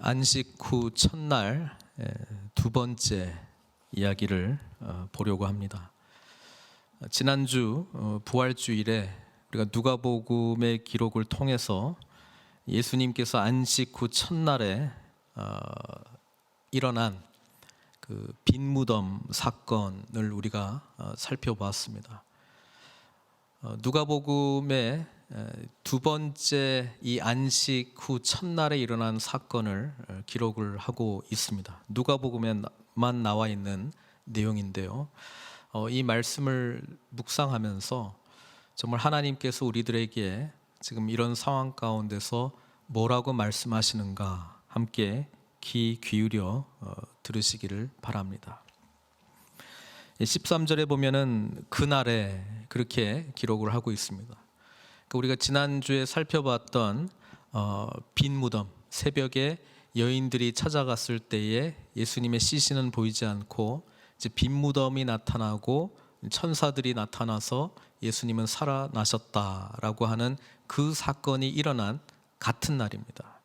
안식 후 첫날 두 번째 이야기를 보려고 합니다. 지난주 부활주일에 우리가 누가복음의 기록을 통해서 예수님께서 안식 후 첫날에 일어난 그 빈무덤 사건을 우리가 살펴보았습니다. 누가복음의 두 번째 이 안식 후 첫날에 일어난 사건을 기록을 하고 있습니다. 누가복음에만 나와 있는 내용인데요. 이 말씀을 묵상하면서 정말 하나님께서 우리들에게 지금 이런 상황 가운데서 뭐라고 말씀하시는가 함께 귀 기울여 들으시기를 바랍니다. 13절에 보면은 그날에 그렇게 기록을 하고 있습니다. 우리가 지난주에 살펴봤던 빈 무덤, 새벽에 여인들이 찾아갔을 때에 예수님의 시신은 보이지 않고 이제 빈 무덤이 나타나고 천사들이 나타나서 예수님은 살아나셨다라고 하는 그 사건이 일어난 같은 날입니다.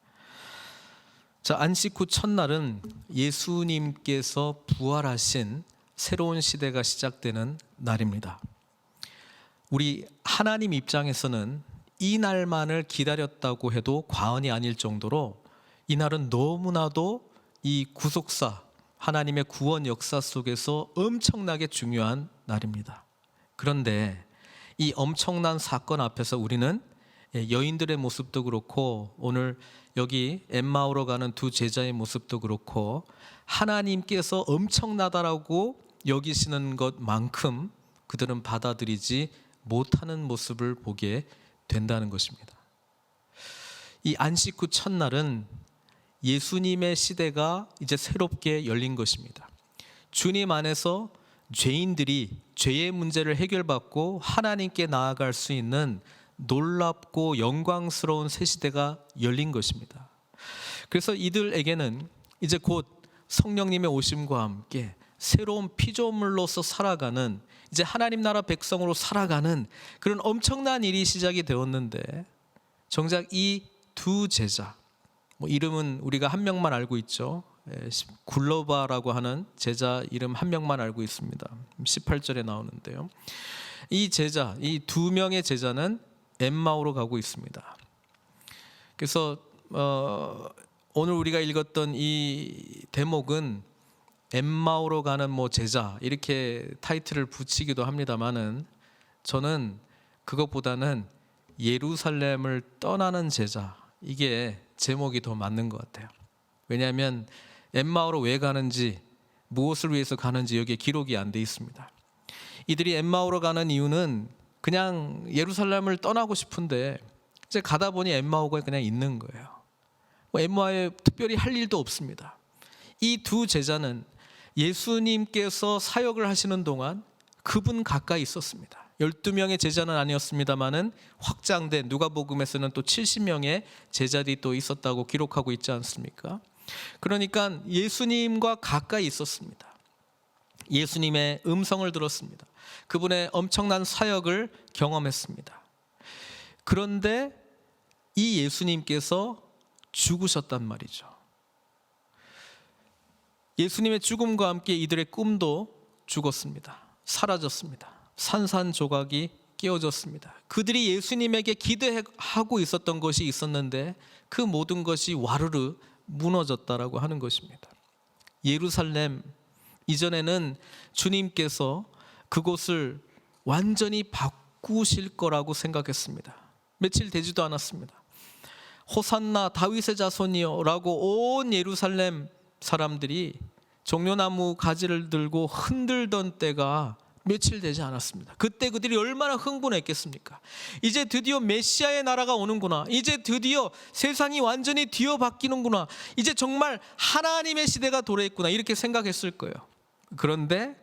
자, 안식 후 첫날은 예수님께서 부활하신 새로운 시대가 시작되는 날입니다. 우리 하나님 입장에서는 이 날만을 기다렸다고 해도 과언이 아닐 정도로 이 날은 너무나도 이 구속사, 하나님의 구원 역사 속에서 엄청나게 중요한 날입니다. 그런데 이 엄청난 사건 앞에서 우리는 여인들의 모습도 그렇고 오늘 여기 엠마오로 가는 두 제자의 모습도 그렇고 하나님께서 엄청나다라고 여기시는 것만큼 그들은 받아들이지 못하는 모습을 보게 된다는 것입니다. 이 안식 후 첫날은 예수님의 시대가 이제 새롭게 열린 것입니다. 주님 안에서 죄인들이 죄의 문제를 해결받고 하나님께 나아갈 수 있는 놀랍고 영광스러운 새 시대가 열린 것입니다. 그래서 이들에게는 이제 곧 성령님의 오심과 함께 새로운 피조물로서 살아가는 이제 하나님 나라 백성으로 살아가는 그런 엄청난 일이 시작이 되었는데 정작 이 두 제자, 이름은 우리가 한 명만 알고 있죠. 굴로바라고 하는 제자 이름 한 명만 알고 있습니다. 18절에 나오는데요. 이 제자, 이 두 명의 제자는 엠마오로 가고 있습니다. 그래서 오늘 우리가 읽었던 이 대목은 엠마오로 가는 제자 이렇게 타이틀을 붙이기도 합니다만은 저는 그것보다는 예루살렘을 떠나는 제자, 이게 제목이 더 맞는 것 같아요. 왜냐하면 엠마오로 왜 가는지, 무엇을 위해서 가는지 여기에 기록이 안 돼 있습니다. 이들이 엠마오로 가는 이유는 그냥 예루살렘을 떠나고 싶은데 이제 가다 보니 엠마오가 그냥 있는 거예요. 엠마오에 특별히 할 일도 없습니다. 이 두 제자는 예수님께서 사역을 하시는 동안 그분 가까이 있었습니다. 12명의 제자는 아니었습니다만은 확장된 누가복음에서는 또 70명의 제자들이 또 있었다고 기록하고 있지 않습니까? 그러니까 예수님과 가까이 있었습니다. 예수님의 음성을 들었습니다. 그분의 엄청난 사역을 경험했습니다. 그런데 이 예수님께서 죽으셨단 말이죠. 예수님의 죽음과 함께 이들의 꿈도 죽었습니다. 사라졌습니다. 산산조각이 깨어졌습니다. 그들이 예수님에게 기대하고 있었던 것이 있었는데 그 모든 것이 와르르 무너졌다라고 하는 것입니다. 예루살렘, 이전에는 주님께서 그곳을 완전히 바꾸실 거라고 생각했습니다. 며칠 되지도 않았습니다. 호산나 다윗의 자손이여 라고 온 예루살렘 사람들이 종려나무 가지를 들고 흔들던 때가 며칠 되지 않았습니다. 그때 그들이 얼마나 흥분했겠습니까? 이제 드디어 메시아의 나라가 오는구나. 이제 드디어 세상이 완전히 뒤어바뀌는구나. 이제 정말 하나님의 시대가 도래했구나. 이렇게 생각했을 거예요. 그런데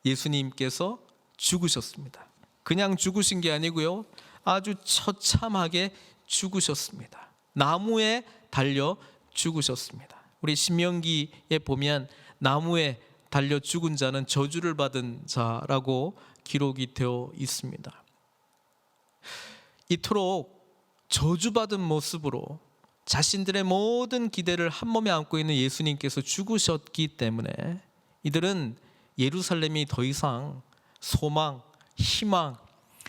예수님께서 죽으셨습니다. 그냥 죽으신 게 아니고요, 아주 처참하게 죽으셨습니다. 나무에 달려 죽으셨습니다. 우리 신명기에 보면 나무에 달려 죽은 자는 저주를 받은 자라고 기록이 되어 있습니다. 이토록 저주받은 모습으로 자신들의 모든 기대를 한 몸에 안고 있는 예수님께서 죽으셨기 때문에 이들은 예루살렘이 더 이상 소망, 희망,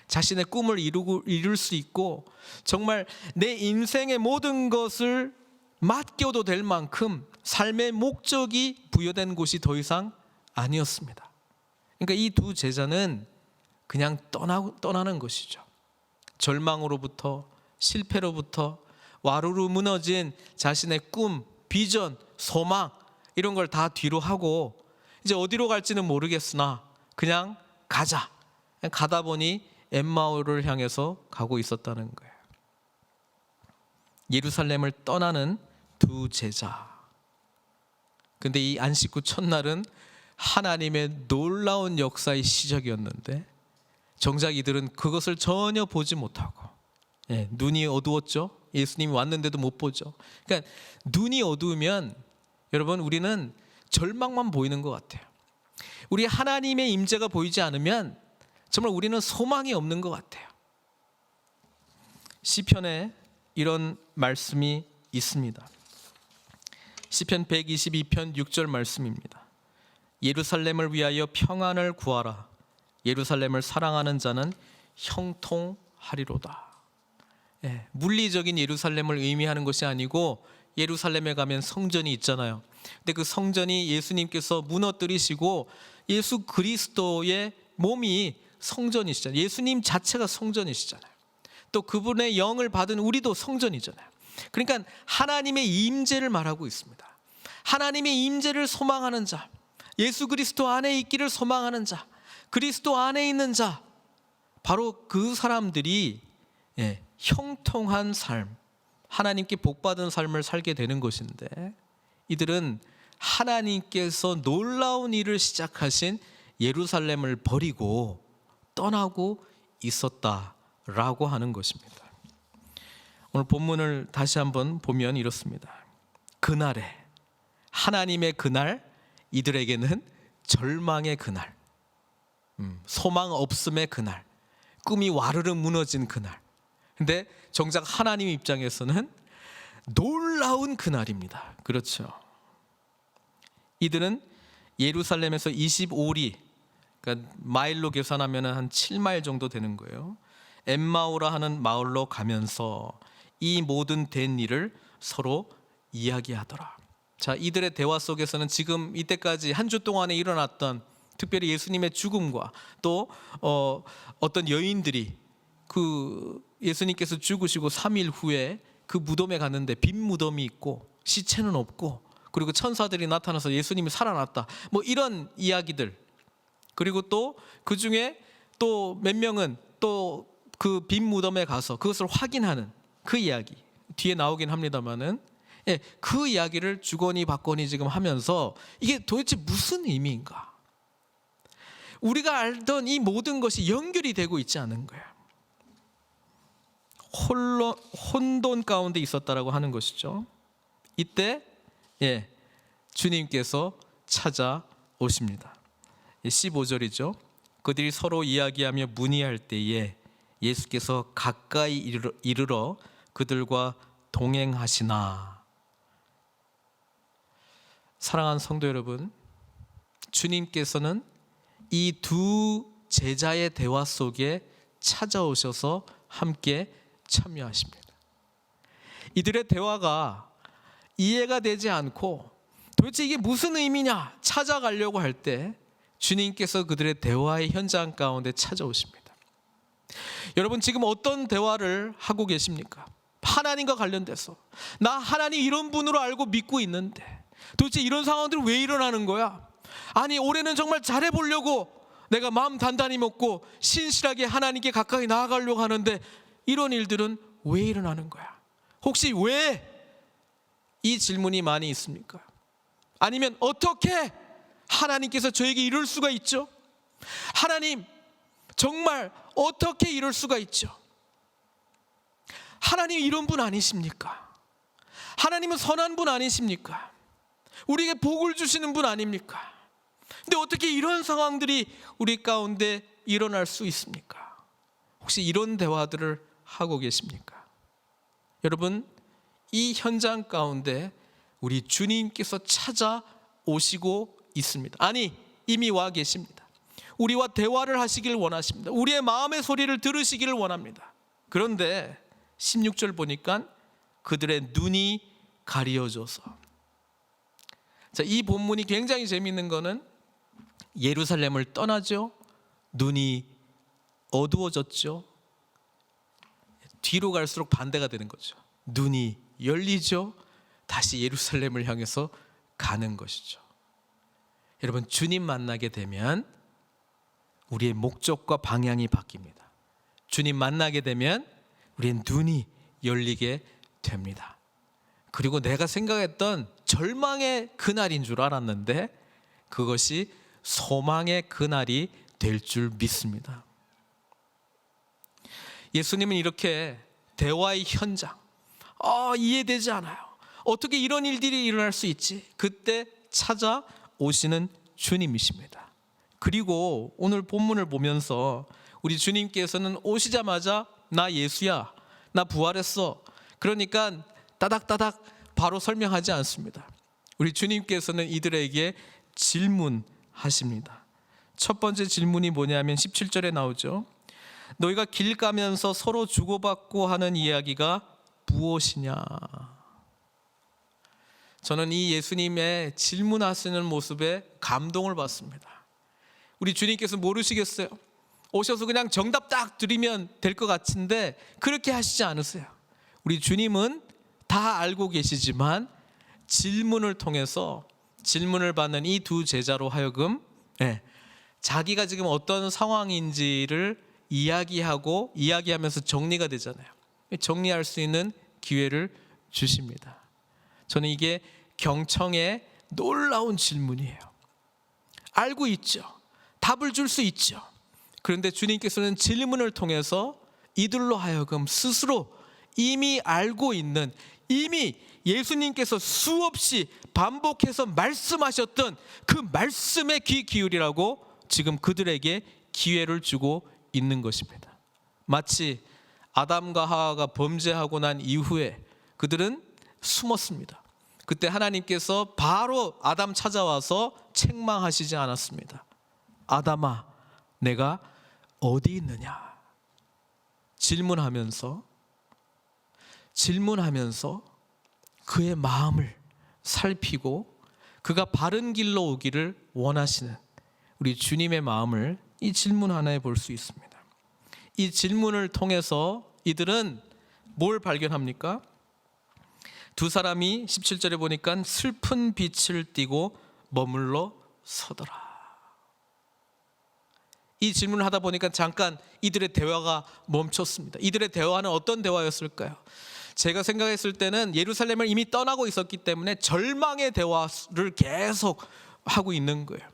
자신의 꿈을 이룰 수 있고 정말 내 인생의 모든 것을 맡겨도 될 만큼 삶의 목적이 부여된 곳이 더 이상 아니었습니다. 그러니까 이 두 제자는 그냥 떠나는 것이죠. 절망으로부터, 실패로부터, 와르르 무너진 자신의 꿈, 비전, 소망 이런 걸 다 뒤로 하고 이제 어디로 갈지는 모르겠으나 그냥 가자. 그냥 가다 보니 엠마오를 향해서 가고 있었다는 거예요. 예루살렘을 떠나는 두 제자. 근데 이 안식구 첫날은 하나님의 놀라운 역사의 시작이었는데 정작 이들은 그것을 전혀 보지 못하고 눈이 어두웠죠. 예수님이 왔는데도 못 보죠. 그러니까 눈이 어두우면 여러분 우리는 절망만 보이는 것 같아요. 우리 하나님의 임재가 보이지 않으면 정말 우리는 소망이 없는 것 같아요. 시편에 이런 말씀이 있습니다. 시편 122편 6절 말씀입니다. 예루살렘을 위하여 평안을 구하라. 예루살렘을 사랑하는 자는 형통하리로다. 물리적인 예루살렘을 의미하는 것이 아니고 예루살렘에 가면 성전이 있잖아요. 근데 그 성전이 예수님께서 무너뜨리시고 예수 그리스도의 몸이 성전이시잖아요. 예수님 자체가 성전이시잖아요. 또 그분의 영을 받은 우리도 성전이잖아요. 그러니까 하나님의 임재를 말하고 있습니다. 하나님의 임재를 소망하는 자, 예수 그리스도 안에 있기를 소망하는 자, 그리스도 안에 있는 자, 바로 그 사람들이 형통한 삶, 하나님께 복받은 삶을 살게 되는 것인데 이들은 하나님께서 놀라운 일을 시작하신 예루살렘을 버리고 떠나고 있었다라고 하는 것입니다. 오늘 본문을 다시 한번 보면 이렇습니다. 그날에, 하나님의 그날, 이들에게는 절망의 그날, 소망 없음의 그날, 꿈이 와르르 무너진 그날. 근데 정작 하나님 입장에서는 놀라운 그날입니다. 그렇죠. 이들은 예루살렘에서 25리, 그러니까 마일로 계산하면 한 7마일 정도 되는 거예요. 엠마오라 하는 마을로 가면서 이 모든 된 일을 서로 이야기하더라. 자, 이들의 대화 속에서는 지금 이때까지 한 주 동안에 일어났던 특별히 예수님의 죽음과 또 어떤 여인들이 그 예수님께서 죽으시고 3일 후에 그 무덤에 갔는데 빈 무덤이 있고 시체는 없고 그리고 천사들이 나타나서 예수님이 살아났다, 뭐 이런 이야기들, 그리고 또 그 중에 또 몇 명은 또 그 빈 무덤에 가서 그것을 확인하는 그 이야기 뒤에 나오긴 합니다만은 그 이야기를 주거니 받거니 지금 하면서 이게 도대체 무슨 의미인가? 우리가 알던 이 모든 것이 연결이 되고 있지 않은 거예요. 혼돈 가운데 있었다라고 하는 것이죠. 이때 주님께서 찾아오십니다. 15절이죠. 그들이 서로 이야기하며 문의할 때에 예수께서 가까이 이르러 그들과 동행하시나. 사랑하는 성도 여러분, 주님께서는 이 두 제자의 대화 속에 찾아오셔서 함께 참여하십니다. 이들의 대화가 이해가 되지 않고 도대체 이게 무슨 의미냐 찾아가려고 할 때 주님께서 그들의 대화의 현장 가운데 찾아오십니다. 여러분 지금 어떤 대화를 하고 계십니까? 하나님과 관련돼서 나 하나님 이런 분으로 알고 믿고 있는데 도대체 이런 상황들이 왜 일어나는 거야? 아니 올해는 정말 잘해보려고 내가 마음 단단히 먹고 신실하게 하나님께 가까이 나아가려고 하는데 이런 일들은 왜 일어나는 거야? 혹시 왜? 이 질문이 많이 있습니까? 아니면 어떻게 하나님께서 저에게 이럴 수가 있죠? 하나님 정말 어떻게 이럴 수가 있죠? 하나님 이런 분 아니십니까? 하나님은 선한 분 아니십니까? 우리에게 복을 주시는 분 아닙니까? 근데 어떻게 이런 상황들이 우리 가운데 일어날 수 있습니까? 혹시 이런 대화들을 하고 계십니까? 여러분 이 현장 가운데 우리 주님께서 찾아오시고 있습니다. 아니, 이미 와 계십니다. 우리와 대화를 하시길 원하십니다. 우리의 마음의 소리를 들으시기를 원합니다. 그런데 16절 보니까 그들의 눈이 가려져서, 자, 이 본문이 굉장히 재미있는 거는 예루살렘을 떠나죠. 눈이 어두워졌죠. 뒤로 갈수록 반대가 되는 거죠. 눈이 열리죠. 다시 예루살렘을 향해서 가는 것이죠. 여러분, 주님 만나게 되면 우리의 목적과 방향이 바뀝니다. 주님 만나게 되면 우리의 눈이 열리게 됩니다. 그리고 내가 생각했던 절망의 그날인 줄 알았는데 그것이 소망의 그날이 될 줄 믿습니다. 예수님은 이렇게 대화의 현장, 이해되지 않아요. 어떻게 이런 일들이 일어날 수 있지? 그때 찾아오시는 주님이십니다. 그리고 오늘 본문을 보면서 우리 주님께서는 오시자마자 나 예수야, 나 부활했어, 그러니까 따닥따닥 바로 설명하지 않습니다. 우리 주님께서는 이들에게 질문하십니다. 첫 번째 질문이 뭐냐면 17절에 나오죠. 너희가 길 가면서 서로 주고받고 하는 이야기가 무엇이냐? 저는 이 예수님의 질문하시는 모습에 감동을 받습니다. 우리 주님께서 모르시겠어요? 오셔서 그냥 정답 딱 드리면 될 것 같은데 그렇게 하시지 않으세요. 우리 주님은 다 알고 계시지만 질문을 통해서 질문을 받는 이 두 제자로 하여금 자기가 지금 어떤 상황인지를 이야기하면서 정리가 되잖아요. 정리할 수 있는 기회를 주십니다. 저는 이게 경청의 놀라운 질문이에요. 알고 있죠. 답을 줄 수 있죠. 그런데 주님께서는 질문을 통해서 이들로 하여금 스스로 이미 알고 있는, 이미 예수님께서 수없이 반복해서 말씀하셨던 그 말씀에 귀 기울이라고 지금 그들에게 기회를 주고 있는 것입니다. 마치 아담과 하와가 범죄하고 난 이후에 그들은 숨었습니다. 그때 하나님께서 바로 아담 찾아와서 책망하시지 않았습니다. 아담아, 내가 어디 있느냐? 질문하면서 그의 마음을 살피고 그가 바른 길로 오기를 원하시는 우리 주님의 마음을 이 질문 하나에 볼 수 있습니다. 이 질문을 통해서 이들은 뭘 발견합니까? 두 사람이 17절에 보니까 슬픈 빛을 띠고 머물러 서더라. 이 질문을 하다 보니까 잠깐 이들의 대화가 멈췄습니다. 이들의 대화는 어떤 대화였을까요? 제가 생각했을 때는 예루살렘을 이미 떠나고 있었기 때문에 절망의 대화를 계속 하고 있는 거예요.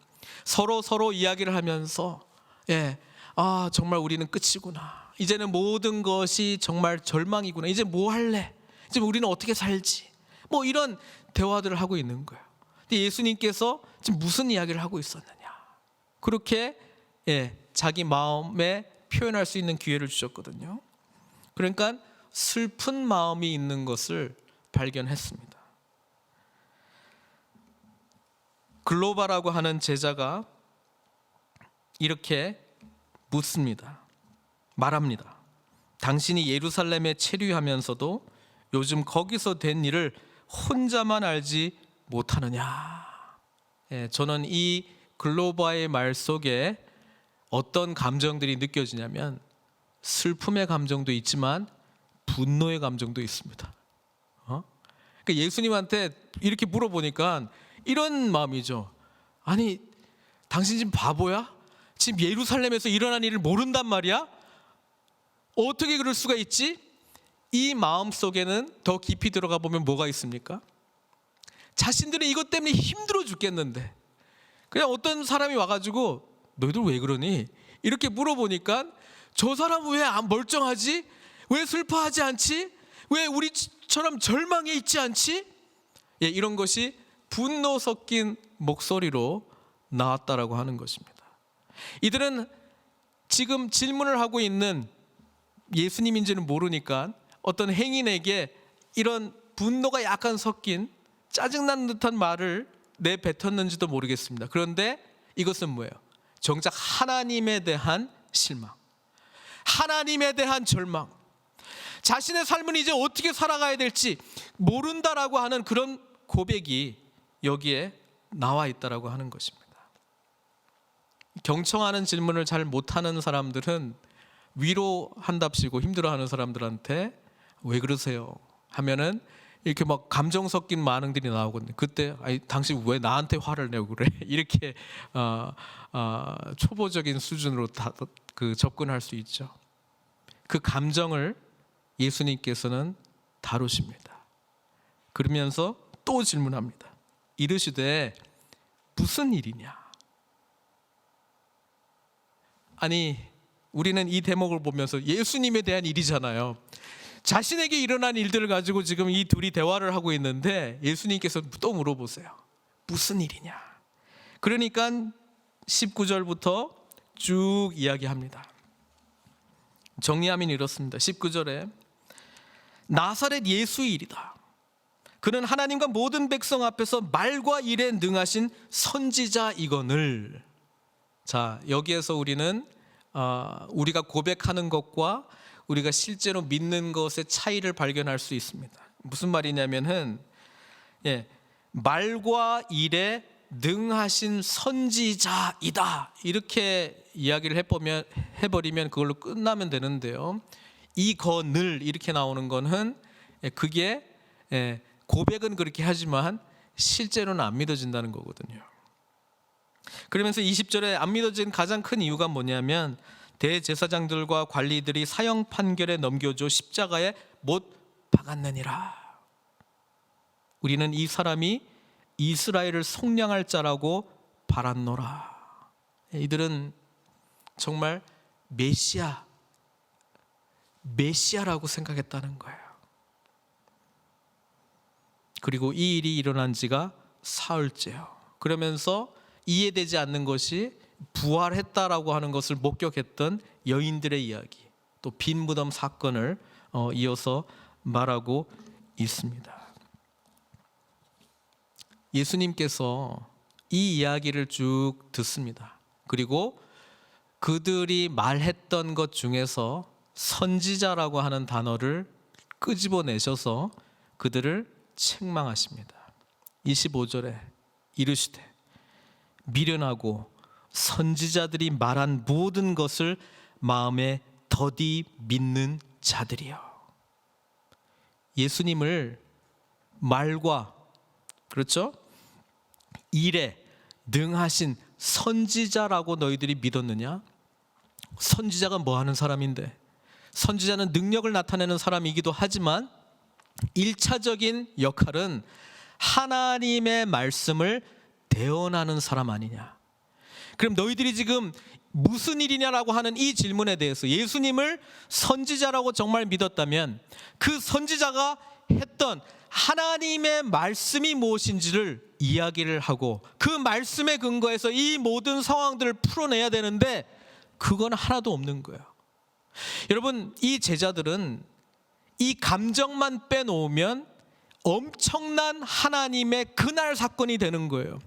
서로 이야기를 하면서 정말 우리는 끝이구나. 이제는 모든 것이 정말 절망이구나. 이제 뭐 할래? 이제 우리는 어떻게 살지? 뭐 이런 대화들을 하고 있는 거예요. 근데 예수님께서 지금 무슨 이야기를 하고 있었느냐? 그렇게 자기 마음에 표현할 수 있는 기회를 주셨거든요. 그러니까 슬픈 마음이 있는 것을 발견했습니다. 글로바라고 하는 제자가 이렇게 묻습니다. 말합니다. 당신이 예루살렘에 체류하면서도 요즘 거기서 된 일을 혼자만 알지 못하느냐? 저는 이 글로바의 말 속에 어떤 감정들이 느껴지냐면 슬픔의 감정도 있지만 분노의 감정도 있습니다. 그러니까 예수님한테 이렇게 물어보니까 이런 마음이죠. 아니, 당신 지금 바보야? 지금 예루살렘에서 일어난 일을 모른단 말이야? 어떻게 그럴 수가 있지? 이 마음 속에는 더 깊이 들어가 보면 뭐가 있습니까? 자신들은 이것 때문에 힘들어 죽겠는데 그냥 어떤 사람이 와가지고 너희들 왜 그러니? 이렇게 물어보니까 저 사람 왜 안 멀쩡하지? 왜 슬퍼하지 않지? 왜 우리처럼 절망해 있지 않지? 이런 것이 분노 섞인 목소리로 나왔다라고 하는 것입니다. 이들은 지금 질문을 하고 있는 예수님인지는 모르니까 어떤 행인에게 이런 분노가 약간 섞인 짜증난 듯한 말을 내뱉었는지도 모르겠습니다. 그런데 이것은 뭐예요? 정작 하나님에 대한 실망, 하나님에 대한 절망, 자신의 삶은 이제 어떻게 살아가야 될지 모른다라고 하는 그런 고백이 여기에 나와 있다라고 하는 것입니다. 경청하는 질문을 잘 못하는 사람들은 위로한답시고 힘들어하는 사람들한테 왜 그러세요? 하면은 이렇게 막 감정 섞인 반응들이 나오거든요. 그때 아니, 당신 왜 나한테 화를 내고 그래? 이렇게 초보적인 수준으로 접근할 수 있죠. 그 감정을 예수님께서는 다루십니다. 그러면서 또 질문합니다. 이르시되 무슨 일이냐? 아니, 우리는 이 대목을 보면서 예수님에 대한 일이잖아요. 자신에게 일어난 일들을 가지고 지금 이 둘이 대화를 하고 있는데 예수님께서 또 물어보세요. 무슨 일이냐? 그러니까 19절부터 쭉 이야기합니다. 정리하면 이렇습니다. 19절에 나사렛 예수의 일이다. 그는 하나님과 모든 백성 앞에서 말과 일에 능하신 선지자이거늘. 자, 여기에서 우리는 우리가 고백하는 것과 우리가 실제로 믿는 것의 차이를 발견할 수 있습니다. 무슨 말이냐면은 말과 일에 능하신 선지자이다 이렇게 이야기를 해버리면 그걸로 끝나면 되는데요. 이거늘 이렇게 나오는 거는 그게 고백은 그렇게 하지만 실제로는 안 믿어진다는 거거든요. 그러면서 20절에 안 믿어진 가장 큰 이유가 뭐냐면 대제사장들과 관리들이 사형 판결에 넘겨줘 십자가에 못 박았느니라. 우리는 이 사람이 이스라엘을 속량할 자라고 바랐노라. 이들은 정말 메시아라고 생각했다는 거예요. 그리고 이 일이 일어난 지가 사흘째요. 그러면서 이해되지 않는 것이 부활했다라고 하는 것을 목격했던 여인들의 이야기, 또 빈 무덤 사건을 이어서 말하고 있습니다. 예수님께서 이 이야기를 쭉 듣습니다. 그리고 그들이 말했던 것 중에서 선지자라고 하는 단어를 끄집어내셔서 그들을 책망하십니다. 25절에 이르시되 미련하고 선지자들이 말한 모든 것을 마음에 더디 믿는 자들이여. 예수님을 말과 그렇죠? 일에 능하신 선지자라고 너희들이 믿었느냐? 선지자가 뭐 하는 사람인데? 선지자는 능력을 나타내는 사람이기도 하지만 1차적인 역할은 하나님의 말씀을 대언하는 사람 아니냐? 그럼 너희들이 지금 무슨 일이냐라고 하는 이 질문에 대해서 예수님을 선지자라고 정말 믿었다면 그 선지자가 했던 하나님의 말씀이 무엇인지를 이야기를 하고 그 말씀에 근거해서 이 모든 상황들을 풀어내야 되는데 그건 하나도 없는 거예요. 여러분, 이 제자들은 이 감정만 빼놓으면 엄청난 하나님의 그날 사건이 되는 거예요.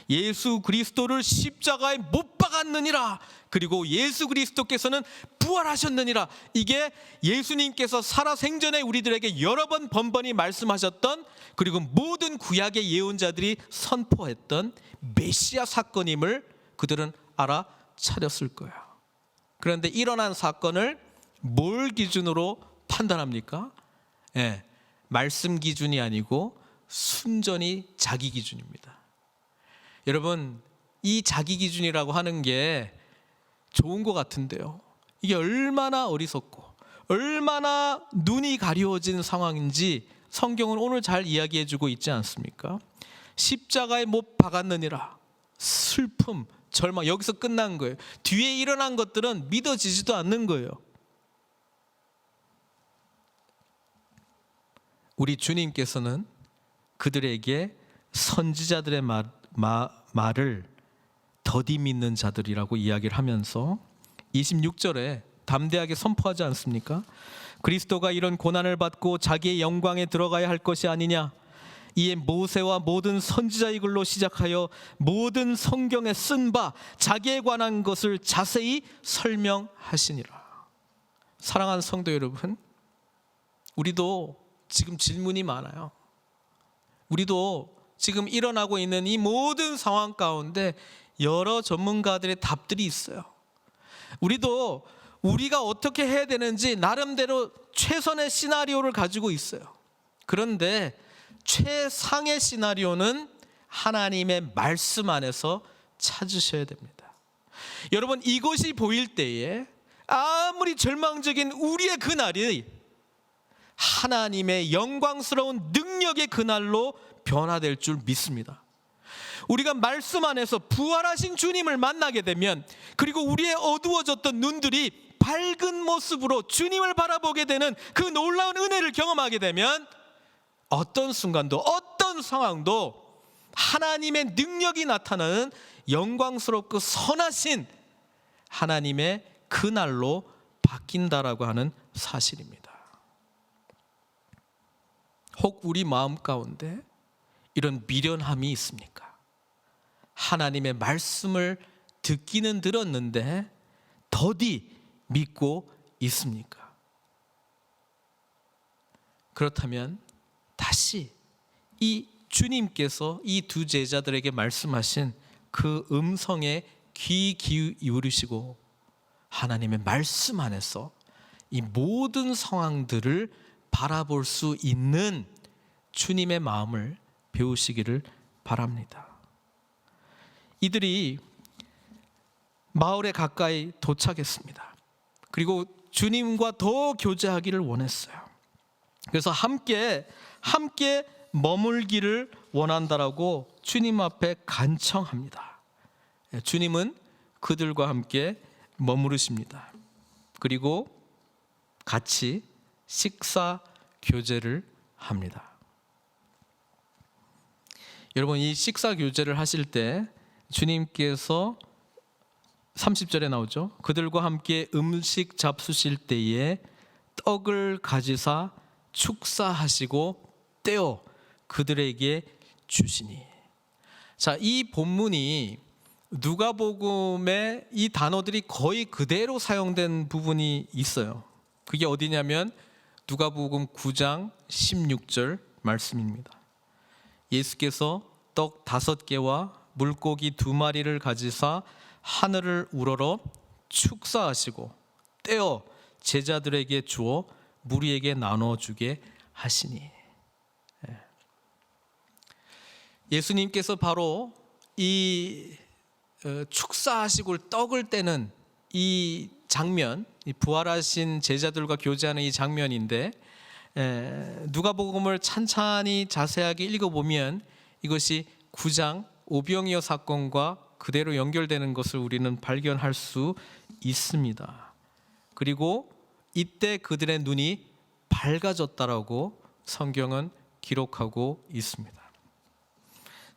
예수 그리스도를 십자가에 못 박았느니라. 그리고 예수 그리스도께서는 부활하셨느니라. 이게 예수님께서 살아생전에 우리들에게 여러 번 번번이 말씀하셨던, 그리고 모든 구약의 예언자들이 선포했던 메시아 사건임을 그들은 알아차렸을 거예요. 그런데 일어난 사건을 뭘 기준으로 판단합니까? 말씀 기준이 아니고 순전히 자기 기준입니다. 여러분, 이 자기 기준이라고 하는 게 좋은 것 같은데요, 이게 얼마나 어리석고 얼마나 눈이 가려워진 상황인지 성경은 오늘 잘 이야기해주고 있지 않습니까? 십자가에 못 박았느니라. 슬픔, 절망, 여기서 끝난 거예요. 뒤에 일어난 것들은 믿어지지도 않는 거예요. 우리 주님께서는 그들에게 선지자들의 말을 더디 믿는 자들이라고 이야기를 하면서 26절에 담대하게 선포하지 않습니까? 그리스도가 이런 고난을 받고 자기의 영광에 들어가야 할 것이 아니냐. 이에 모세와 모든 선지자의 글로 시작하여 모든 성경에 쓴 바 자기에 관한 것을 자세히 설명하시니라. 사랑하는 성도 여러분, 우리도 지금 질문이 많아요. 우리도 지금 일어나고 있는 이 모든 상황 가운데 여러 전문가들의 답들이 있어요. 우리도 우리가 어떻게 해야 되는지 나름대로 최선의 시나리오를 가지고 있어요. 그런데 최상의 시나리오는 하나님의 말씀 안에서 찾으셔야 됩니다. 여러분, 이것이 보일 때에 아무리 절망적인 우리의 그날이 하나님의 영광스러운 능력의 그날로 변화될 줄 믿습니다. 우리가 말씀 안에서 부활하신 주님을 만나게 되면, 그리고 우리의 어두워졌던 눈들이 밝은 모습으로 주님을 바라보게 되는 그 놀라운 은혜를 경험하게 되면 어떤 순간도 어떤 상황도 하나님의 능력이 나타나는 영광스럽고 선하신 하나님의 그날로 바뀐다라고 하는 사실입니다. 혹 우리 마음 가운데 이런 미련함이 있습니까? 하나님의 말씀을 듣기는 들었는데 더디 믿고 있습니까? 그렇다면 다시 이 주님께서 이 두 제자들에게 말씀하신 그 음성에 귀 기울이시고 하나님의 말씀 안에서 이 모든 상황들을 바라볼 수 있는 주님의 마음을 배우시기를 바랍니다. 이들이 마을에 가까이 도착했습니다. 그리고 주님과 더 교제하기를 원했어요. 그래서 함께 머물기를 원한다라고 주님 앞에 간청합니다. 주님은 그들과 함께 머무르십니다. 그리고 같이 식사 교제를 합니다. 여러분, 이 식사 교제를 하실 때 주님께서 30절에 나오죠. 그들과 함께 음식 잡수실 때에 떡을 가지사 축사하시고 떼어 그들에게 주시니. 자, 이 본문이 누가복음에 이 단어들이 거의 그대로 사용된 부분이 있어요. 그게 어디냐면 누가복음 9장 16절 말씀입니다. 예수께서 떡 5개와 물고기 2마리를 가지사 하늘을 우러러 축사하시고 떼어 제자들에게 주어 무리에게 나눠주게 하시니. 예수님께서 바로 이 축사하시고 떡을 떼는 이 장면, 이 부활하신 제자들과 교제하는 이 장면인데, 누가복음을 찬찬히 자세하게 읽어보면 이것이 9장 오병이어 사건과 그대로 연결되는 것을 우리는 발견할 수 있습니다. 그리고 이때 그들의 눈이 밝아졌다라고 성경은 기록하고 있습니다.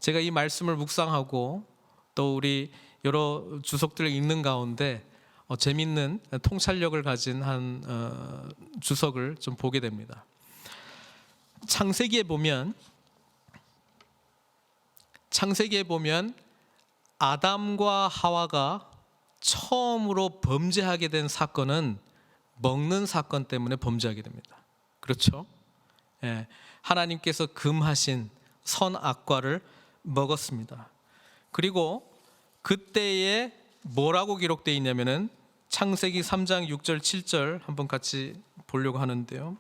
제가 이 말씀을 묵상하고 또 우리 여러 주석들을 읽는 가운데 재밌는 통찰력을 가진 한 주석을 좀 보게 됩니다. 창세기에 보면 아담과 하와가 처음으로 범죄하게 된 사건은 먹는 사건 때문에 범죄하게 됩니다. 그렇죠? 하나님께서 금하신 선악과를 먹었습니다. 그리고 그때에 뭐라고 기록되어 있냐면은 창세기 3장 6절 7절 한번 같이 보려고 하는데요.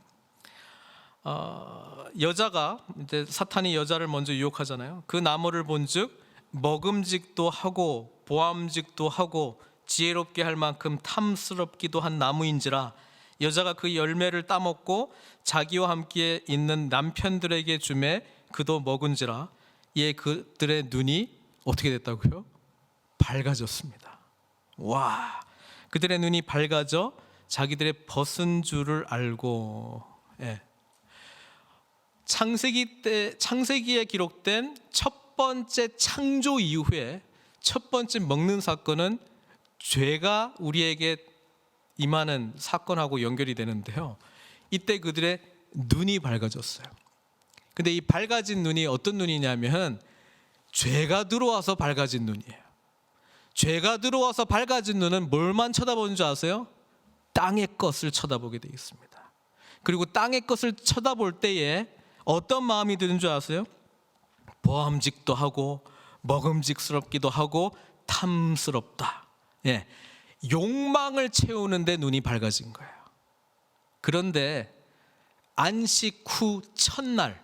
여자가 이제 사탄이 여자를 먼저 유혹하잖아요. 그 나무를 본즉 먹음직도 하고 보암직도 하고 지혜롭게 할 만큼 탐스럽기도 한 나무인지라 여자가 그 열매를 따먹고 자기와 함께 있는 남편들에게 주매 그도 먹은지라 이에 그들의 눈이 어떻게 됐다고요? 밝아졌습니다. 와, 그들의 눈이 밝아져 자기들의 벗은 줄을 알고. 창세기에 기록된 첫 번째 창조 이후에 첫 번째 먹는 사건은 죄가 우리에게 임하는 사건하고 연결이 되는데요. 이때 그들의 눈이 밝아졌어요. 근데 이 밝아진 눈이 어떤 눈이냐면 죄가 들어와서 밝아진 눈이에요. 죄가 들어와서 밝아진 눈은 뭘만 쳐다보는 줄 아세요? 땅의 것을 쳐다보게 되어 있습니다. 그리고 땅의 것을 쳐다볼 때에 어떤 마음이 드는 줄 아세요? 보암직도 하고 먹음직스럽기도 하고 탐스럽다. 예, 욕망을 채우는데 눈이 밝아진 거예요. 그런데 안식 후 첫날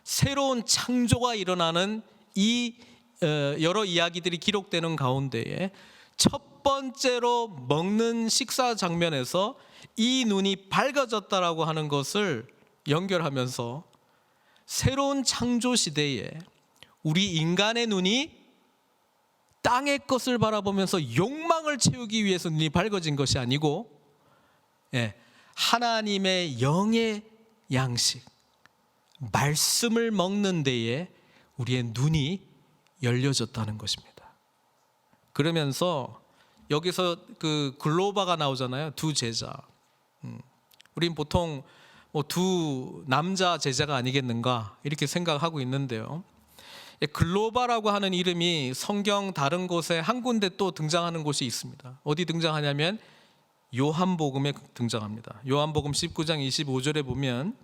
새로운 창조가 일어나는 이 여러 이야기들이 기록되는 가운데에 첫 번째로 먹는 식사 장면에서 이 눈이 밝아졌다라고 하는 것을 연결하면서 새로운 창조 시대에 우리 인간의 눈이 땅의 것을 바라보면서 욕망을 채우기 위해서 눈이 밝아진 것이 아니고 하나님의 영의 양식, 말씀을 먹는 데에 우리의 눈이 열려졌다는 것입니다. 그러면서 여기서 그 글로바가 나오잖아요. 두 제자. 우린 보통 두 남자 제자가 아니겠는가 이렇게 생각하고 있는데요. 글로바라고 하는 이름이 성경 다른 곳에 한 군데 또 등장하는 곳이 있습니다. 어디 등장하냐면 요한복음에 등장합니다. 요한복음 19장 25절에 보면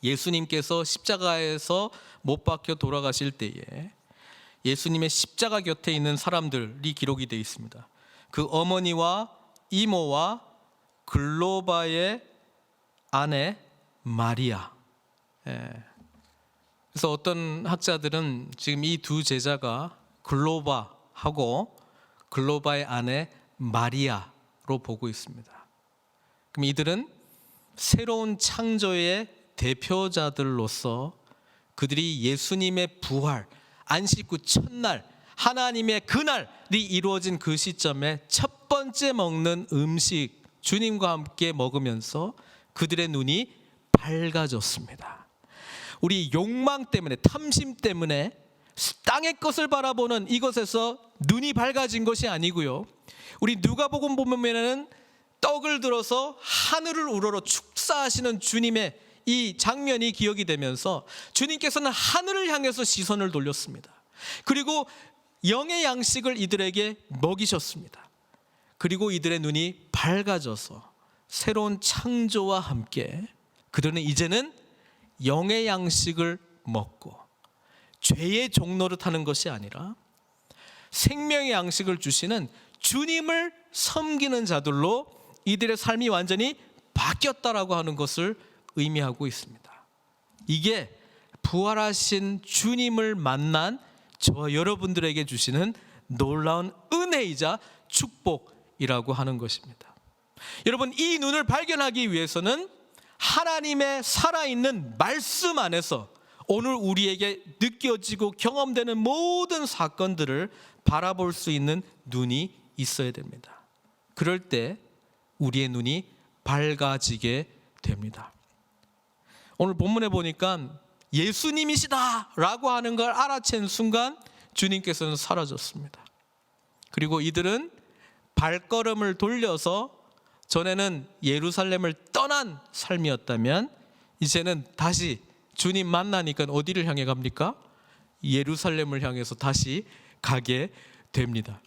예수님께서 십자가에서 못 박혀 돌아가실 때에 예수님의 십자가 곁에 있는 사람들이 기록이 되어 있습니다. 그 어머니와 이모와 글로바의 아내 마리아. 그래서 어떤 학자들은 지금 이 두 제자가 글로바하고 글로바의 아내 마리아로 보고 있습니다. 그럼 이들은 새로운 창조의 대표자들로서 그들이 예수님의 부활, 안식 후 첫날, 하나님의 그날이 이루어진 그 시점에 첫 번째 먹는 음식, 주님과 함께 먹으면서 그들의 눈이 밝아졌습니다. 우리 욕망 때문에, 탐심 때문에 땅의 것을 바라보는 이것에서 눈이 밝아진 것이 아니고요, 우리 누가복음 보면은 떡을 들어서 하늘을 우러러 축사하시는 주님의 이 장면이 기억이 되면서 주님께서는 하늘을 향해서 시선을 돌렸습니다. 그리고 영의 양식을 이들에게 먹이셨습니다. 그리고 이들의 눈이 밝아져서 새로운 창조와 함께 그들은 이제는 영의 양식을 먹고 죄의 종로를 타는 것이 아니라 생명의 양식을 주시는 주님을 섬기는 자들로 이들의 삶이 완전히 바뀌었다라고 하는 것을 의미하고 있습니다. 이게 부활하신 주님을 만난 저와 여러분들에게 주시는 놀라운 은혜이자 축복이라고 하는 것입니다. 여러분, 이 눈을 발견하기 위해서는 하나님의 살아있는 말씀 안에서 오늘 우리에게 느껴지고 경험되는 모든 사건들을 바라볼 수 있는 눈이 있어야 됩니다. 그럴 때 우리의 눈이 밝아지게 됩니다. 오늘 본문에 보니까 예수님이시다 라고 하는 걸 알아챈 순간 주님께서는 사라졌습니다. 그리고 이들은 발걸음을 돌려서 전에는 예루살렘을 떠난 삶이었다면 이제는 다시 주님 만나니까 어디를 향해 갑니까? 예루살렘을 향해서 다시 가게 됩니다.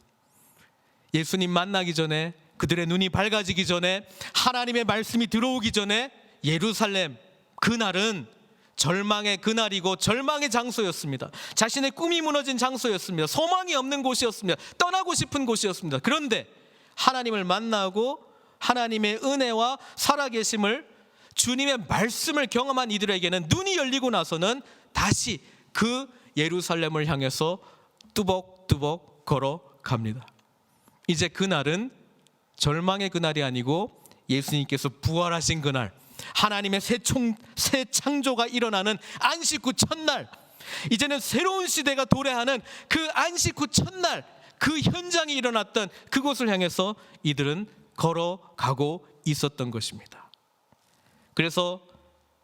예수님 만나기 전에, 그들의 눈이 밝아지기 전에, 하나님의 말씀이 들어오기 전에 예루살렘, 그날은 절망의 그날이고 절망의 장소였습니다. 자신의 꿈이 무너진 장소였습니다. 소망이 없는 곳이었습니다. 떠나고 싶은 곳이었습니다. 그런데 하나님을 만나고 하나님의 은혜와 살아계심을, 주님의 말씀을 경험한 이들에게는 눈이 열리고 나서는 다시 그 예루살렘을 향해서 뚜벅뚜벅 걸어갑니다. 이제 그날은 절망의 그날이 아니고 예수님께서 부활하신 그날, 하나님의 새 창조가 일어나는 안식 후 첫날, 이제는 새로운 시대가 도래하는 그 안식 후 첫날, 그 현장이 일어났던 그곳을 향해서 이들은 걸어가고 있었던 것입니다. 그래서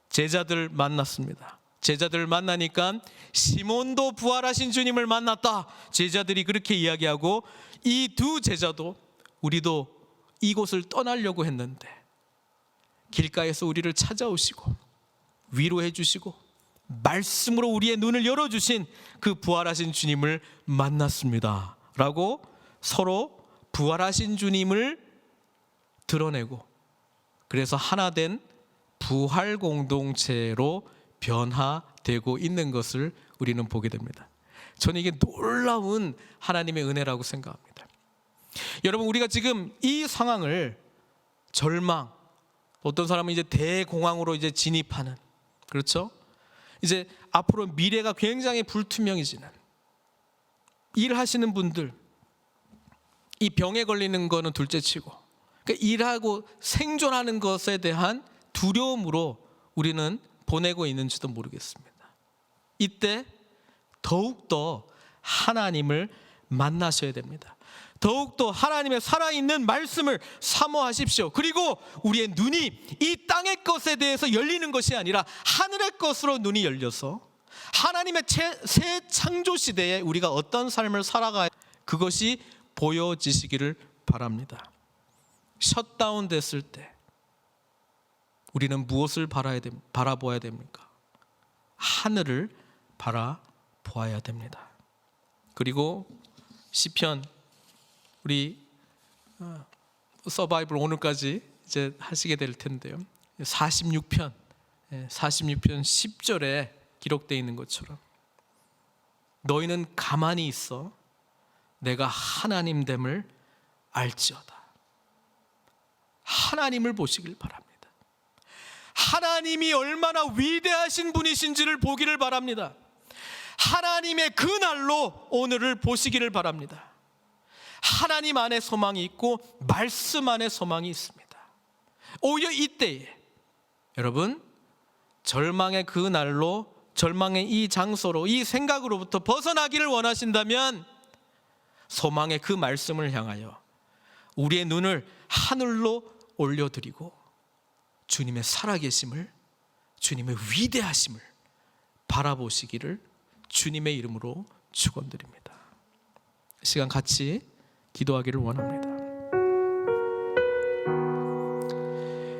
제자들 만났습니다. 제자들 만나니까 시몬도 부활하신 주님을 만났다, 제자들이 그렇게 이야기하고, 이 두 제자도 우리도 이곳을 떠나려고 했는데 길가에서 우리를 찾아오시고 위로해 주시고 말씀으로 우리의 눈을 열어주신 그 부활하신 주님을 만났습니다 라고 서로 부활하신 주님을 드러내고, 그래서 하나 된 부활 공동체로 변화되고 있는 것을 우리는 보게 됩니다. 저는 이게 놀라운 하나님의 은혜라고 생각합니다. 여러분, 우리가 지금 이 상황을 절망, 어떤 사람은 이제 대공황으로 이제 진입하는, 그렇죠? 이제 앞으로 미래가 굉장히 불투명해지는, 일하시는 분들 이 병에 걸리는 거는 둘째치고, 그러니까 일하고 생존하는 것에 대한 두려움으로 우리는 보내고 있는지도 모르겠습니다. 이때 더욱더 하나님을 만나셔야 됩니다. 더욱더 하나님의 살아있는 말씀을 사모하십시오. 그리고 우리의 눈이 이 땅의 것에 대해서 열리는 것이 아니라 하늘의 것으로 눈이 열려서 하나님의 새 창조 시대에 우리가 어떤 삶을 살아가야, 그것이 보여지시기를 바랍니다. 셧다운 됐을 때 우리는 무엇을 바라보아야 됩니까? 하늘을 바라보아야 됩니다. 그리고 시편, 우리 서바이벌 오늘까지 이제 하시게 될 텐데요, 46편 10절에 기록되어 있는 것처럼 너희는 가만히 있어 내가 하나님됨을 알지어다. 하나님을 보시길 바랍니다. 하나님이 얼마나 위대하신 분이신지를 보기를 바랍니다. 하나님의 그 날로 오늘을 보시기를 바랍니다. 하나님 안에 소망이 있고 말씀 안에 소망이 있습니다. 오히려 이때에 여러분, 절망의 그 날로, 절망의 이 장소로, 이 생각으로부터 벗어나기를 원하신다면 소망의 그 말씀을 향하여 우리의 눈을 하늘로 올려드리고 주님의 살아계심을, 주님의 위대하심을 바라보시기를 주님의 이름으로 축원드립니다. 시간 같이 기도하기를 원합니다.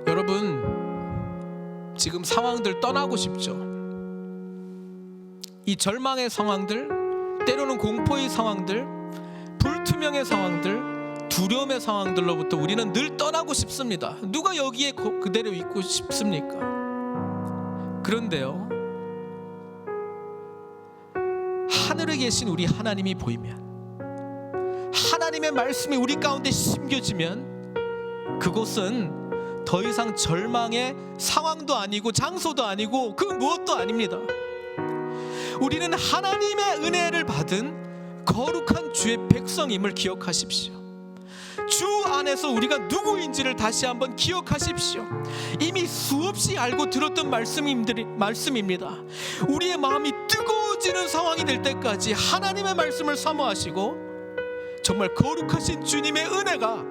여러분, 지금 상황들 떠나고 싶죠? 이 절망의 상황들, 때로는 공포의 상황들, 불투명의 상황들, 두려움의 상황들로부터 우리는 늘 떠나고 싶습니다. 누가 여기에 그대로 있고 싶습니까? 그런데요, 하늘에 계신 우리 하나님이 보이면, 하나님의 말씀이 우리 가운데 심겨지면 그곳은 더 이상 절망의 상황도 아니고 장소도 아니고 그 무엇도 아닙니다. 우리는 하나님의 은혜를 받은 거룩한 주의 백성임을 기억하십시오. 주 안에서 우리가 누구인지를 다시 한번 기억하십시오. 이미 수없이 알고 들었던 말씀입니다. 우리의 마음이 뜨거워지는 상황이 될 때까지 하나님의 말씀을 사모하시고 정말 거룩하신 주님의 은혜가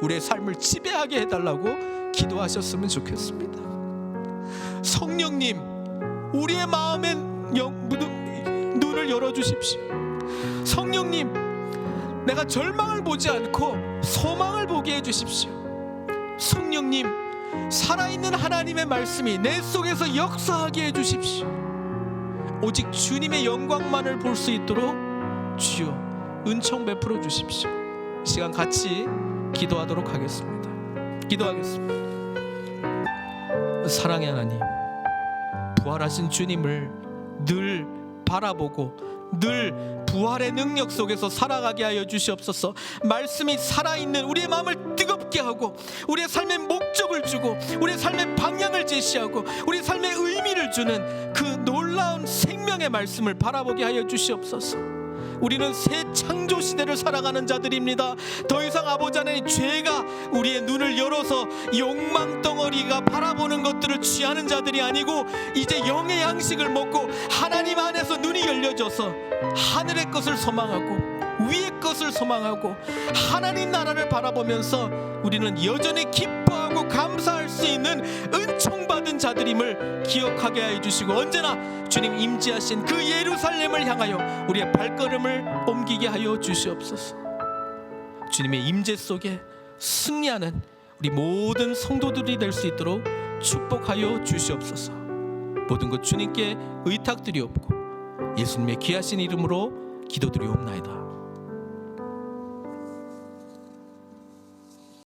우리의 삶을 지배하게 해달라고 기도하셨으면 좋겠습니다. 성령님, 우리의 마음의 눈을 열어주십시오. 성령님, 내가 절망을 보지 않고 소망을 보게 해주십시오. 성령님, 살아있는 하나님의 말씀이 내 속에서 역사하게 해주십시오. 오직 주님의 영광만을 볼 수 있도록 주여 은총 베풀어 주십시오. 시간 같이 기도하도록 하겠습니다. 기도하겠습니다. 사랑의 하나님, 부활하신 주님을 늘 바라보고 늘 부활의 능력 속에서 살아가게 하여 주시옵소서. 말씀이 살아있는 우리의 마음을 뜨겁게 하고 우리의 삶의 목적을 주고 우리의 삶의 방향을 제시하고 우리의 삶의 의미를 주는 그 놀라운 생명의 말씀을 바라보게 하여 주시옵소서. 우리는 새 창조 시대를 살아가는 자들입니다. 더 이상 아버지 하나님, 죄가 우리의 눈을 열어서 욕망 덩어리가 바라보는 것들을 취하는 자들이 아니고 이제 영의 양식을 먹고 하나님 안에서 눈이 열려져서 하늘의 것을 소망하고 위의 것을 소망하고 하나님 나라를 바라보면서 우리는 여전히 기뻐하고 감사할 수 있는 은총받은 자들임을 기억하게 해주시고 언제나 주님 임재하신 그 예루살렘을 향하여 우리의 발걸음을 옮기게 하여 주시옵소서. 주님의 임재 속에 승리하는 우리 모든 성도들이 될 수 있도록 축복하여 주시옵소서. 모든 것 주님께 의탁드리옵고 예수님의 귀하신 이름으로 기도드리옵나이다.